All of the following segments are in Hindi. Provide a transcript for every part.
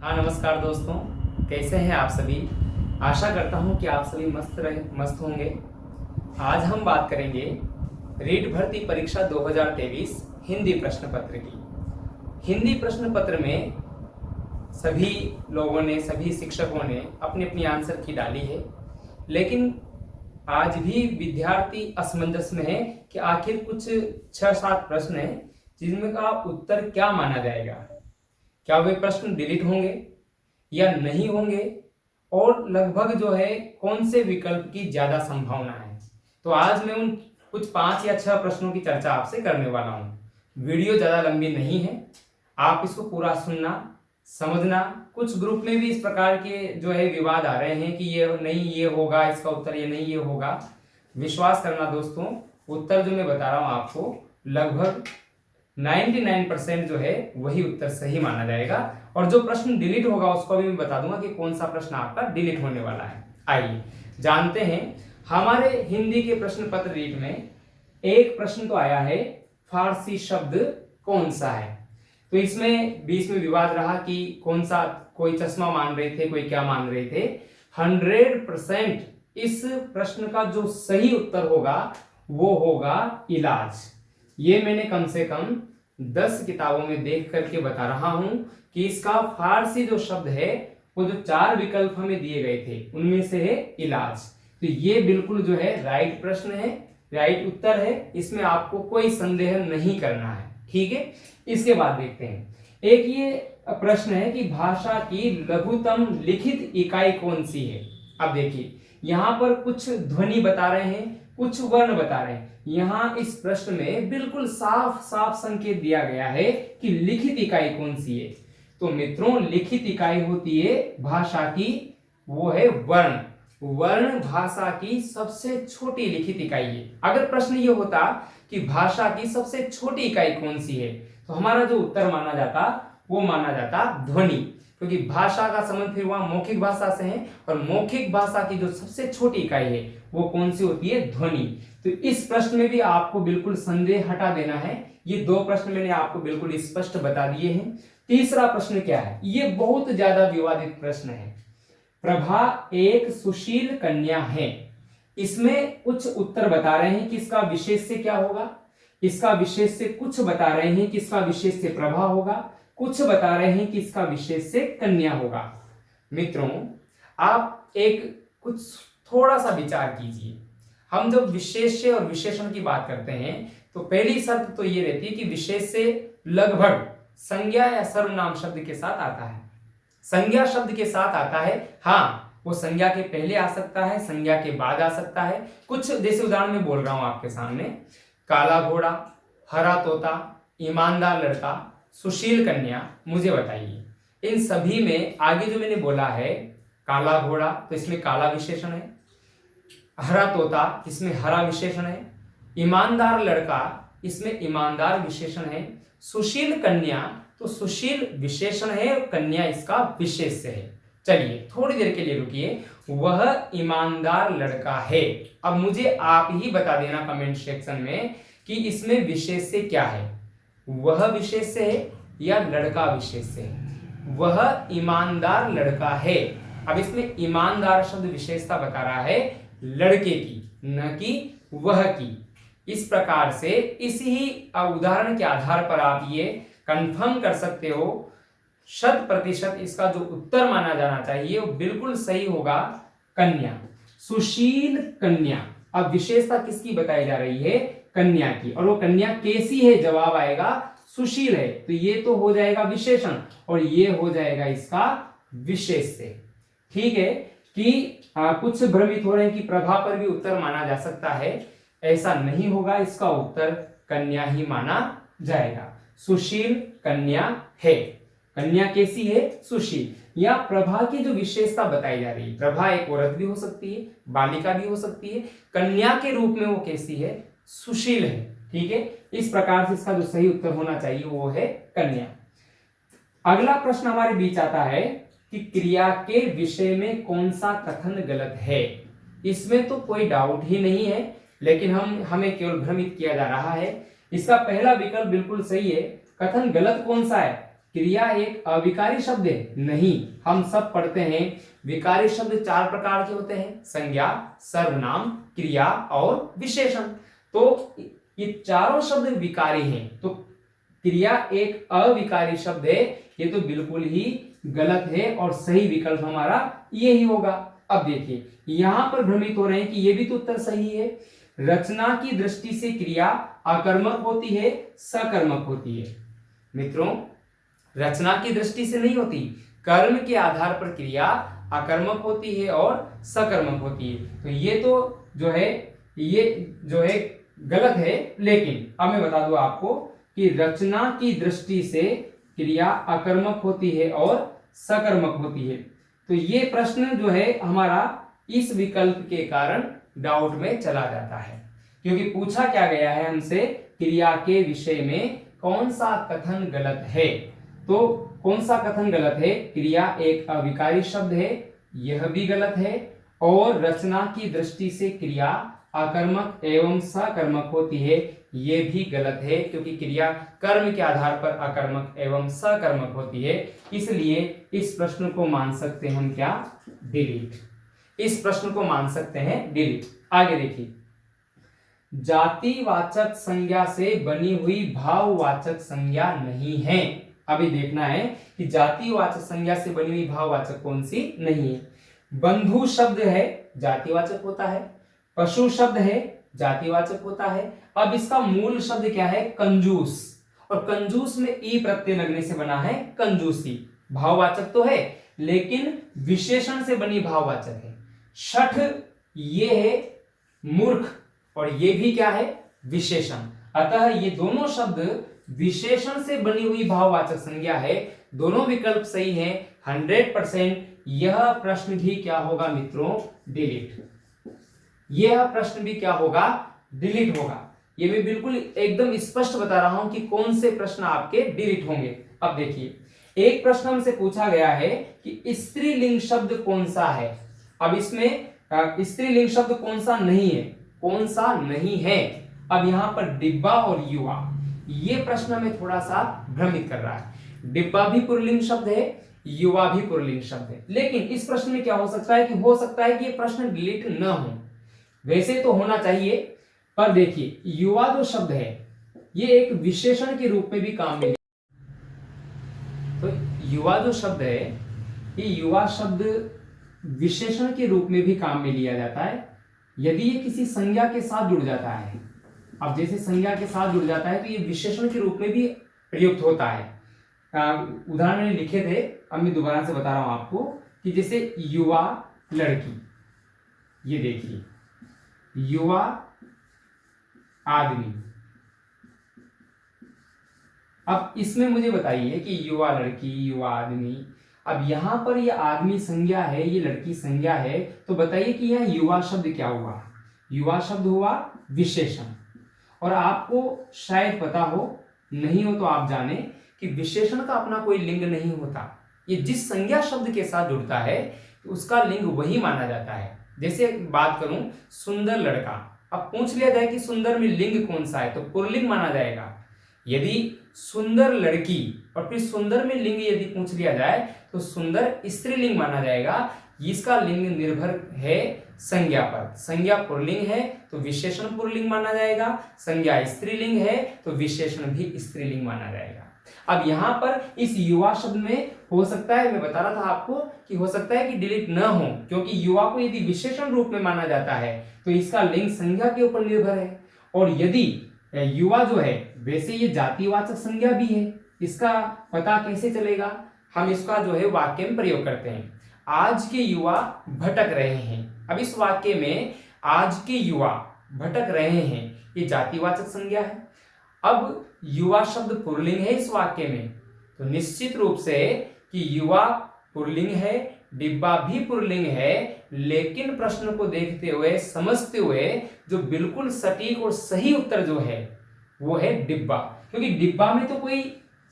हाँ नमस्कार दोस्तों, कैसे हैं आप सभी। आशा करता हूँ कि आप सभी मस्त होंगे। आज हम बात करेंगे रीट भर्ती परीक्षा 2023 हिंदी प्रश्न पत्र की। हिंदी प्रश्न पत्र में सभी लोगों ने, सभी शिक्षकों ने अपनी अपनी आंसर की डाली है, लेकिन आज भी विद्यार्थी असमंजस में है कि आखिर कुछ 6-7 प्रश्न हैं जिनमें का उत्तर क्या माना जाएगा। क्या वे प्रश्न डिलीट होंगे या नहीं होंगे, और लगभग जो है कौन से विकल्प की ज्यादा संभावना है। तो आज मैं उन कुछ 5 या 6 प्रश्नों की चर्चा आपसे करने वाला हूं। वीडियो ज्यादा लंबी नहीं है, आप इसको पूरा सुनना, समझना। कुछ ग्रुप में भी इस प्रकार के जो है विवाद आ रहे हैं कि ये नहीं ये होगा इसका उत्तर, ये नहीं ये होगा। विश्वास करना दोस्तों, उत्तर जो मैं बता रहा हूं आपको लगभग 99% जो है वही उत्तर सही माना जाएगा। और जो प्रश्न डिलीट होगा उसको भी मैं बता दूंगा कि कौन सा प्रश्न आपका डिलीट होने वाला है। आइए जानते हैं। हमारे हिंदी के प्रश्न पत्र रीट में एक प्रश्न तो आया है, फारसी शब्द कौन सा है। तो इसमें बीच में विवाद रहा कि कौन सा, कोई चश्मा मान रहे थे, कोई क्या मान रहे थे। 100% इस प्रश्न का जो सही उत्तर होगा वो होगा इलाज। ये मैंने कम से कम 10 किताबों में देख करके बता रहा हूं कि इसका फारसी जो शब्द है, वो जो 4 विकल्प हमें दिए गए थे उनमें से है इलाज। तो ये बिल्कुल जो है राइट प्रश्न है, राइट उत्तर है, इसमें आपको कोई संदेह नहीं करना है। ठीक है, इसके बाद देखते हैं। एक ये प्रश्न है कि भाषा की लघुतम लिखित इकाई कौन सी है। अब देखिए, यहां पर कुछ ध्वनि बता रहे हैं, कुछ वर्ण बता रहे हैं। यहां इस प्रश्न में बिल्कुल साफ साफ संकेत दिया गया है कि लिखित इकाई कौन सी है। तो मित्रों, लिखित इकाई होती है भाषा की, वो है वर्ण। वर्ण भाषा की सबसे छोटी लिखित इकाई है। अगर प्रश्न ये होता कि भाषा की सबसे छोटी इकाई कौन सी है, तो हमारा जो उत्तर माना जाता वो माना जाता ध्वनि, क्योंकि भाषा का संबंध फिर वहां मौखिक भाषा से है, और मौखिक भाषा की जो सबसे छोटी इकाई है वो कौन सी होती है, ध्वनि। तो इस प्रश्न में भी आपको बिल्कुल संदेह हटा देना है। ये 2 प्रश्न मैंने आपको बिल्कुल स्पष्ट बता दिए हैं। तीसरा प्रश्न क्या है, ये बहुत ज्यादा विवादित प्रश्न है। प्रभा एक सुशील कन्या है। इसमें कुछ उत्तर बता रहे हैं कि इसका विशेष से क्या होगा, इसका विशेष से कुछ बता रहे हैं कि इसका विशेष से प्रभा होगा, कुछ बता रहे हैं कि इसका विशेष से कन्या होगा। मित्रों, आप एक कुछ थोड़ा सा विचार कीजिए। हम जब विशेष और विशेषण की बात करते हैं तो पहली शर्त तो ये रहती है कि विशेष से लगभग संज्ञा या सर्वनाम शब्द के साथ आता है। संज्ञा शब्द के साथ आता है, हाँ, वो संज्ञा के पहले आ सकता है, संज्ञा के बाद आ सकता है। कुछ जैसे उदाहरण में बोल रहा हूं आपके सामने, काला घोड़ा, हरा तोता, ईमानदार लड़का, सुशील कन्या। मुझे बताइए, इन सभी में आगे जो मैंने बोला है, काला घोड़ा तो इसमें काला विशेषण है, हरा तोता इसमें हरा विशेषण है, ईमानदार लड़का इसमें ईमानदार विशेषण है, सुशील कन्या तो सुशील विशेषण है और कन्या इसका विशेष है। चलिए थोड़ी देर के लिए रुकिए। वह ईमानदार लड़का है। अब मुझे आप ही बता देना कमेंट सेक्शन में कि इसमें विशेष से क्या है, वह विशेष से है या लड़का विशेष से है। वह ईमानदार लड़का है। अब इसमें ईमानदार शब्द विशेषता बता रहा है लड़के की, न कि वह की। इस प्रकार से इसी उदाहरण के आधार पर आप ये कंफर्म कर सकते हो 100% इसका जो उत्तर माना जाना चाहिए वो बिल्कुल सही होगा कन्या, सुशील कन्या। अब विशेषता किसकी बताई जा रही है, कन्या की, और वो कन्या कैसी है, जवाब आएगा सुशील है। तो ये तो हो जाएगा विशेषण और ये हो जाएगा इसका विशेष से। ठीक है कि कुछ भ्रमित हो रहे हैं कि प्रभा पर भी उत्तर माना जा सकता है, ऐसा नहीं होगा। इसका उत्तर कन्या ही माना जाएगा। सुशील कन्या है। कन्या कैसी है, सुशील। या प्रभा की जो विशेषता बताई जा रही है, प्रभा एक औरत भी हो सकती है, बालिका भी हो सकती है, कन्या के रूप में वो कैसी है, सुशील है। ठीक है, इस प्रकार से इसका जो सही उत्तर होना चाहिए वो है कन्या। अगला प्रश्न हमारे बीच आता है कि क्रिया के विषय में कौन सा कथन गलत है। इसमें तो कोई डाउट ही नहीं है, लेकिन हमें केवल भ्रमित किया जा रहा है। इसका पहला विकल्प बिल्कुल सही है। कथन गलत कौन सा है, क्रिया एक अविकारी शब्द है? नहीं, हम सब पढ़ते हैं विकारी शब्द 4 प्रकार के होते हैं, संज्ञा, सर्वनाम, क्रिया और विशेषण। तो ये चारों शब्द विकारी हैं, तो क्रिया एक अविकारी शब्द है, ये तो बिल्कुल ही गलत है और सही विकल्प हमारा यही होगा। अब देखिए यहां पर भ्रमित हो रहे हैं कि ये भी तो उत्तर सही है। रचना की दृष्टि से क्रिया आकर्मक होती है, सकर्मक होती है। मित्रों, रचना की दृष्टि से नहीं होती, कर्म के आधार पर क्रिया आकर्मक होती है और सकर्मक होती है। तो ये तो जो है गलत है। लेकिन अब मैं बता दूं आपको कि रचना की दृष्टि से क्रिया आकर्मक होती है और सकर्मक होती है। तो ये प्रश्न जो है हमारा इस विकल्प के कारण डाउट में चला जाता है, क्योंकि पूछा क्या गया है हमसे, क्रिया के विषय में कौन सा कथन गलत है। तो कौन सा कथन गलत है? क्रिया एक अविकारी शब्द है, यह भी गलत है, और रचना की दृष्टि से क्रिया आकर्मक एवं सकर्मक होती है, ये भी गलत है, क्योंकि क्रिया कर्म के आधार पर आकर्मक एवं सकर्मक होती है। इसलिए इस प्रश्न को मान सकते हैं हम क्या? डिलीट। इस प्रश्न को मान सकते हैं डिलीट। आगे देखिए, जातिवाचक संज्ञा से बनी हुई भाववाचक संज्ञा नहीं है। अभी देखना है कि जातिवाचक संज्ञा से बनी हुई भाववाचक कौन सी नहीं है। बंधु शब्द है, जातिवाचक होता है। पशु शब्द है, जातिवाचक होता है। अब इसका मूल शब्द क्या है? कंजूस, और कंजूस में ई प्रत्यय लगने से बना है कंजूसी। भाववाचक तो है, लेकिन विशेषण से बनी भाववाचक है। शठ ये है मूर्ख, और ये भी क्या है? विशेषण। अतः ये दोनों शब्द विशेषण से बनी हुई भाववाचक संज्ञा है। दोनों विकल्प सही है 100%। यह प्रश्न भी क्या होगा मित्रों? डिलीट। यह प्रश्न भी क्या होगा? डिलीट होगा। ये मैं बिल्कुल एकदम स्पष्ट बता रहा हूं कि कौन से प्रश्न आपके डिलीट होंगे। अब देखिए, एक प्रश्न हमसे पूछा गया है कि स्त्रीलिंग शब्द कौन सा है। अब इसमें स्त्रीलिंग शब्द कौन सा नहीं है? कौन सा नहीं है? अब यहां पर डिब्बा और युवा, ये प्रश्न हमें थोड़ा सा भ्रमित कर रहा है। डिब्बा भी पुल्लिंग शब्द है, युवा भी पुल्लिंग शब्द है, लेकिन इस प्रश्न में क्या हो सकता है कि ये प्रश्न डिलीट न हो। वैसे तो होना चाहिए, पर देखिए युवा जो शब्द है ये एक विशेषण के रूप में भी काम में, तो युवा जो शब्द है ये युवा शब्द विशेषण के रूप में भी काम में लिया जाता है यदि ये किसी संज्ञा के साथ जुड़ जाता है। अब जैसे संज्ञा के साथ जुड़ जाता है तो ये विशेषण के रूप में भी प्रयुक्त होता है। उदाहरण मैंने लिखे थे, अब मैं दोबारा से बता रहा हूं आपको कि जैसे युवा लड़की, ये देखिए युवा आदमी। अब इसमें मुझे बताइए कि युवा लड़की, युवा आदमी, अब यहां पर ये आदमी संज्ञा है, ये लड़की संज्ञा है, तो बताइए कि यह युवा शब्द क्या हुआ? युवा शब्द हुआ विशेषण। और आपको शायद पता हो, नहीं हो तो आप जाने कि विशेषण का अपना कोई लिंग नहीं होता। ये जिस संज्ञा शब्द के साथ जुड़ता है उसका लिंग वही माना जाता है। जैसे बात करूं सुंदर लड़का, अब पूछ लिया जाए कि सुंदर में लिंग कौन सा है, तो पुल्लिंग माना जाएगा। यदि सुंदर लड़की और फिर सुंदर में लिंग यदि पूछ लिया जाए तो सुंदर स्त्रीलिंग माना जाएगा। इसका लिंग निर्भर है संज्ञा पर। संज्ञा पुल्लिंग है तो विशेषण पुल्लिंग माना जाएगा, संज्ञा स्त्रीलिंग है तो विशेषण भी स्त्रीलिंग माना जाएगा। अब यहां पर इस युवा शब्द में हो सकता है, मैं बता रहा था आपको कि हो सकता है कि डिलीट न हो, क्योंकि युवा को यदि विशेषण रूप में माना जाता है तो इसका लिंग संज्ञा के ऊपर निर्भर है। और यदि युवा जो है वैसे ये जातिवाचक संज्ञा भी है, इसका पता कैसे चलेगा? हम इसका जो है वाक्य में प्रयोग करते हैं। आज के युवा भटक रहे हैं। अब इस वाक्य में आज के युवा भटक रहे हैं, ये जातिवाचक संज्ञा है। अब युवा शब्द पुल्लिंग है इस वाक्य में, तो निश्चित रूप से कि युवा पुल्लिंग है, डिब्बा भी पुल्लिंग है, लेकिन प्रश्न को देखते हुए, समझते हुए जो बिल्कुल सटीक और सही उत्तर जो है वो है डिब्बा, क्योंकि डिब्बा में तो कोई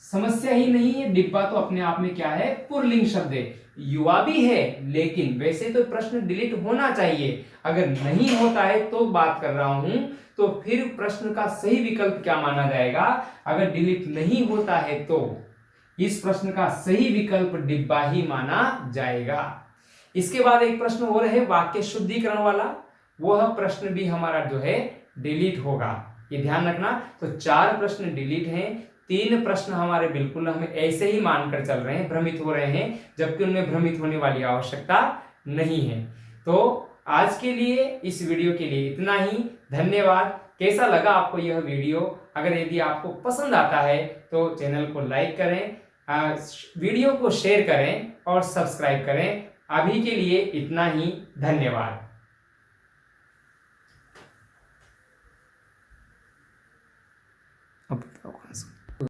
समस्या ही नहीं है। डिब्बा तो अपने आप में क्या है? पुल्लिंग शब्द है। युवा भी है, लेकिन वैसे तो प्रश्न डिलीट होना चाहिए। अगर नहीं होता है तो बात कर रहा हूं, तो फिर प्रश्न का सही विकल्प क्या माना जाएगा? अगर डिलीट नहीं होता है तो इस प्रश्न का सही विकल्प डिब्बा ही माना जाएगा। इसके बाद एक प्रश्न और है वाक्य शुद्धिकरण वाला, वह प्रश्न भी हमारा जो है डिलीट होगा, ये ध्यान रखना। तो 4 प्रश्न डिलीट हैं, 3 प्रश्न हमारे बिल्कुल हमें ऐसे ही मानकर चल रहे हैं, भ्रमित हो रहे हैं, जबकि उनमें भ्रमित होने वाली आवश्यकता नहीं है। तो आज के लिए इस वीडियो के लिए इतना ही। धन्यवाद। कैसा लगा आपको यह वीडियो? अगर यदि आपको पसंद आता है तो चैनल को लाइक करें, वीडियो को शेयर करें और सब्सक्राइब करें। अभी के लिए इतना ही। धन्यवाद।